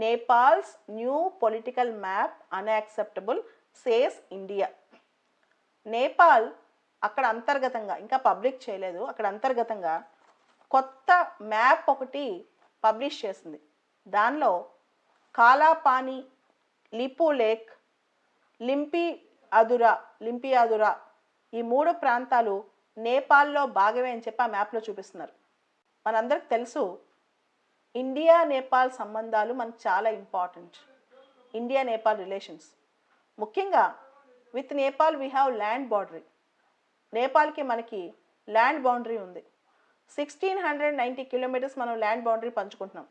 Nepal's new political map unacceptable says India. Nepal అక్కడ అంతర్గతంగా, ఇంకా పబ్లిక్ చేయలేదు, అక్కడ అంతర్గతంగా కొత్త మ్యాప్ ఒకటి పబ్లిష్ చేసింది. దానిలో కాలాపాని, లిపు లేక్, లింపియాదురా ఈ 3 ప్రాంతాలు నేపాల్లో భాగమే అని చెప్పి ఆ మ్యాప్లో చూపిస్తున్నారు. మనందరికి తెలుసు ఇండియా నేపాల్ సంబంధాలు మనకు చాలా ఇంపార్టెంట్. ఇండియా నేపాల్ రిలేషన్స్ ముఖ్యంగా with Nepal we have land boundary. నేపాల్కి మనకి ల్యాండ్ బౌండరీ ఉంది. 1690 కిలోమీటర్స్ మనం ల్యాండ్ బౌండరీ పంచుకుంటున్నాం.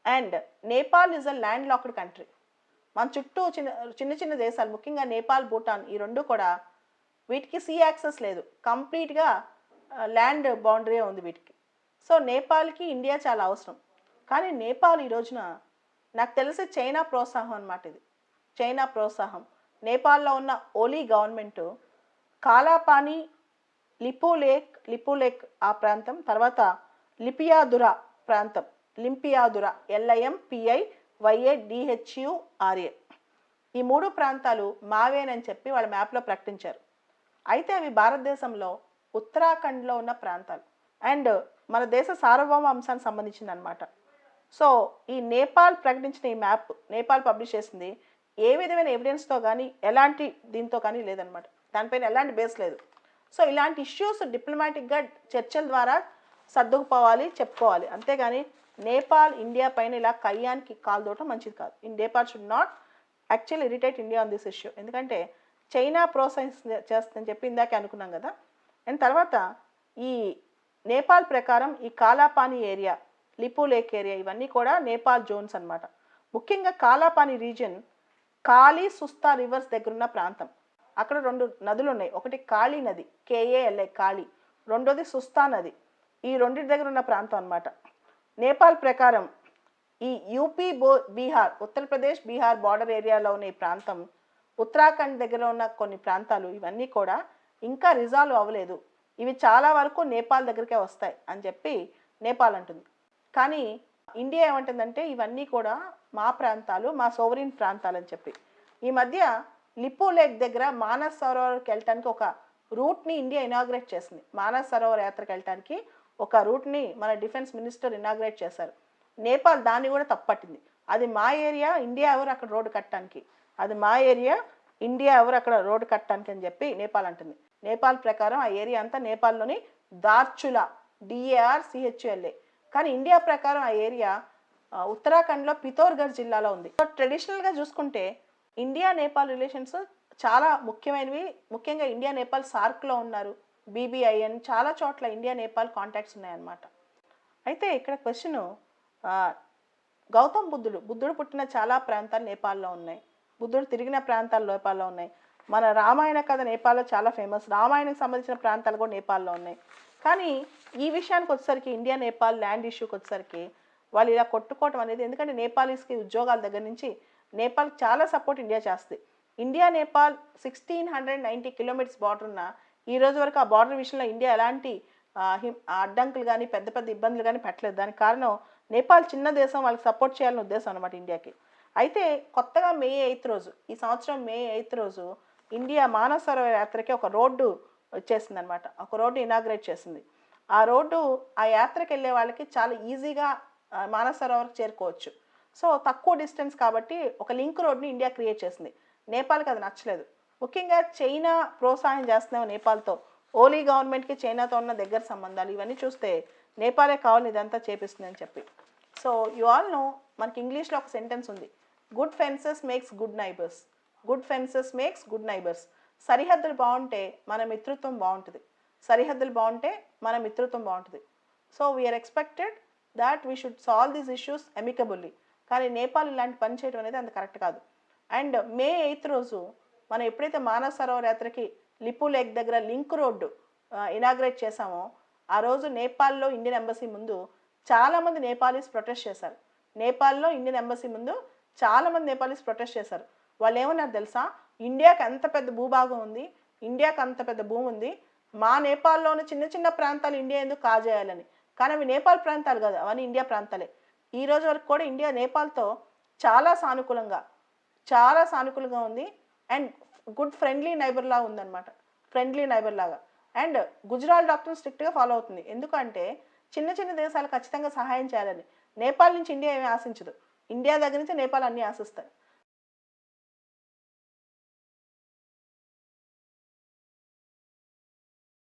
And Nepal is a land locked country. మన చుట్టూ చిన్న చిన్న దేశాలు, ముఖ్యంగా నేపాల్, భూటాన్ ఈ రెండు కూడా వీటికి సీ యాక్సెస్ లేదు, కంప్లీట్గా ల్యాండ్ బౌండరీ ఉంది వీటికి. సో నేపాల్కి ఇండియా చాలా అవసరం. కానీ నేపాల్ ఈ రోజున నాకు తెలిసి చైనా ప్రోత్సాహం అన్నమాట. ఇది చైనా ప్రోత్సాహం. నేపాల్లో ఉన్న ఓలీ గవర్నమెంటు కాలాపాని, లిపు లేక్ ఆ ప్రాంతం, తర్వాత లింపియాదురా ప్రాంతం, లింపియాదురా LIMPIYADHURA ఈ 3 ప్రాంతాలు మావేనని చెప్పి వాళ్ళ మ్యాప్లో ప్రకటించారు. అయితే అవి భారతదేశంలో ఉత్తరాఖండ్లో ఉన్న ప్రాంతాలు అండ్ మన దేశ సార్వభౌమ అంశానికి సంబంధించింది అనమాట. సో ఈ నేపాల్ ప్రకటించిన ఈ మ్యాప్, నేపాల్ పబ్లిష్ చేసింది, ఏ విధమైన ఎవిడెన్స్తో కానీ ఎలాంటి దీంతో కానీ లేదనమాట. దానిపైన ఎలాంటి బేస్ లేదు. సో ఇలాంటి ఇష్యూస్ డిప్లొమాటిక్గా చర్చల ద్వారా సర్దుకుపోవాలి, చెప్పుకోవాలి. అంతేగాని నేపాల్ ఇండియా పైన ఇలా కయ్యానికి కాలు దూవటం మంచిది కాదు. Nepal should not actually irritate India on this issue. ఎందుకంటే చైనా చేస్తుందని చెప్పి ఇందాకే అనుకున్నాం కదా. అండ్ తర్వాత ఈ నేపాల్ ప్రకారం ఈ Kalapani area, Lipu lake area ఇవన్నీ కూడా నేపాల్ జోన్స్ అనమాట. ముఖ్యంగా కాలాపాని రీజియన్ కాళీ సుస్తా రివర్స్ దగ్గర ఉన్న ప్రాంతం. అక్కడ 2 నదులు ఉన్నాయి. ఒకటి కాళీ నది, KALI కాళీ, రెండోది సుస్తా నది. ఈ రెండింటి దగ్గర ఉన్న ప్రాంతం అనమాట. నేపాల్ ప్రకారం ఈ యూపీ బీహార్, ఉత్తరప్రదేశ్ బీహార్ బార్డర్ ఏరియాలో ఉన్న ఈ ప్రాంతం, ఉత్తరాఖండ్ దగ్గర ఉన్న కొన్ని ప్రాంతాలు ఇవన్నీ కూడా ఇంకా రిజాల్వ్ అవ్వలేదు. ఇవి చాలా వరకు నేపాల్ దగ్గరికే వస్తాయి అని చెప్పి నేపాల్ అంటుంది. కానీ ఇండియా ఏమంటుందంటే ఇవన్నీ కూడా మా ప్రాంతాలు, మా సోవరిన్ ప్రాంతాలు అని చెప్పి. ఈ మధ్య లిపు లేక్ దగ్గర మానస్ సరోవర్కి వెళ్ళటానికి ఒక రూట్ని ఇండియా ఇనాగ్రేట్ చేసింది. మానస్ సరోవర్ యాత్రకు వెళ్ళటానికి ఒక రూట్ని మన డిఫెన్స్ మినిస్టర్ ఇనాగ్రేట్ చేశారు. నేపాల్ దాన్ని కూడా తప్పట్టింది. అది మా ఏరియా, ఇండియా ఎవరు అక్కడ రోడ్డు కట్టడానికి, అది మా ఏరియా, ఇండియా ఎవరు అక్కడ రోడ్డు కట్టడానికి అని చెప్పి నేపాల్ అంటుంది. నేపాల్ ప్రకారం ఆ ఏరియా అంతా నేపాల్లోని దార్చులా, DARCHULA. కానీ ఇండియా ప్రకారం ఆ ఏరియా ఉత్తరాఖండ్లో పితోర్గఢ్ జిల్లాలో ఉంది. సో ట్రెడిషనల్గా చూసుకుంటే ఇండియా నేపాల్ రిలేషన్స్ చాలా ముఖ్యమైనవి. ముఖ్యంగా ఇండియా నేపాల్ సార్క్లో ఉన్నారు, BBIN చాలా చోట్ల ఇండియా నేపాల్ కాంటాక్ట్స్ ఉన్నాయన్నమాట. అయితే ఇక్కడ క్వశ్చన్, గౌతమ్ బుద్ధుడు పుట్టిన చాలా ప్రాంతాలు నేపాల్లో ఉన్నాయి, బుద్ధుడు తిరిగిన ప్రాంతాలు నేపాల్లో ఉన్నాయి. మన రామాయణ కథ నేపాల్లో చాలా ఫేమస్, రామాయణకు సంబంధించిన ప్రాంతాలు కూడా నేపాల్లో ఉన్నాయి. కానీ ఈ విషయానికి వచ్చేసరికి, ఇండియా నేపాల్ ల్యాండ్ ఇష్యూకి వచ్చేసరికి వాళ్ళు ఇలా కొట్టుకోవటం అనేది, ఎందుకంటే నేపాలీస్కి ఉద్యోగాల దగ్గర నుంచి నేపాల్కి చాలా సపోర్ట్ ఇండియా చేస్తుంది. ఇండియా నేపాల్ 1690 కిలోమీటర్స్ బార్డర్ ఉన్న ఈ రోజు వరకు ఆ బార్డర్ విషయంలో ఇండియా ఎలాంటి అడ్డంకులు కానీ పెద్ద పెద్ద ఇబ్బందులు కానీ పెట్టలేదు. దానికి కారణం నేపాల్ చిన్న దేశం, వాళ్ళకి సపోర్ట్ చేయాలని ఉద్దేశం అనమాట ఇండియాకి. అయితే కొత్తగా May 8th రోజు, ఈ సంవత్సరం May 8th రోజు ఇండియా మానస్ సరోవర్ యాత్రకి ఒక రోడ్డు వచ్చేసింది అనమాట. ఒక రోడ్డు ఇనాగ్రేట్ చేసింది. ఆ రోడ్డు ఆ యాత్రకి వెళ్ళే వాళ్ళకి చాలా ఈజీగా మానస్ సరోవర్కి చేరుకోవచ్చు. సో తక్కువ డిస్టెన్స్ కాబట్టి ఒక లింక్ రోడ్ని ఇండియా క్రియేట్ చేసింది. నేపాల్కి అది నచ్చలేదు. ముఖ్యంగా చైనా ప్రోత్సాహం చేస్తున్నాం నేపాల్తో, ఓలీ గవర్నమెంట్కి చైనాతో ఉన్న దగ్గర సంబంధాలు ఇవన్నీ చూస్తే నేపాలే కావాలని ఇదంతా చేపిస్తుంది అని చెప్పి. సో యు ఆల్ నో, మనకి ఇంగ్లీష్లో ఒక సెంటెన్స్ ఉంది, good fences makes good neighbours, good fences makes good neighbours. సరిహద్దులు బాగుంటే మన మిత్రత్వం బాగుంటుంది, సరిహద్దులు బాగుంటే మన మిత్రత్వం బాగుంటుంది. So we are expected that we should solve these issues amicably. కానీ నేపాల్ ఇలాంటి పని చేయడం అనేది అంత కరెక్ట్ కాదు. అండ్ May 8th రోజు మనం ఎప్పుడైతే మానస్ సరోవర్ యాత్రకి లిపు లేక్ దగ్గర లింక్ రోడ్డు ఇనాగ్రేట్ చేశామో, ఆ రోజు నేపాల్లో ఇండియన్ ఎంబసీ ముందు చాలామంది నేపాలీస్ ప్రొటెస్ట్ చేశారు. నేపాల్లో ఇండియన్ ఎంబసీ ముందు చాలామంది నేపాలీస్ ప్రొటెస్ట్ చేశారు. వాళ్ళు ఏమన్నారు తెలుసా, ఇండియాకి అంత పెద్ద భూభాగం ఉంది, ఇండియాకి అంత పెద్ద భూమి ఉంది, మా నేపాల్లోని చిన్న చిన్న ప్రాంతాలు ఇండియా ఎందుకు కాజేయాలని. కానీ అవి నేపాల్ ప్రాంతాలు కాదు, అవన్నీ ఇండియా ప్రాంతాలే. ఈ రోజు వరకు కూడా ఇండియా నేపాల్తో చాలా సానుకూలంగా, చాలా సానుకూలంగా ఉంది. అండ్ గుడ్ ఫ్రెండ్లీ నైబర్లా ఉందన్నమాట. ఫ్రెండ్లీ నైబర్ లాగా. అండ్ గుజరాల్ డాక్టర్ స్ట్రిక్ట్గా ఫాలో అవుతుంది. ఎందుకంటే చిన్న చిన్న దేశాలు ఖచ్చితంగా సహాయం చేయాలని. నేపాల్ నుంచి ఇండియా ఏమీ ఆశించదు. ఇండియా దగ్గర నుంచి నేపాల్ అన్నీ ఆశిస్తాయి.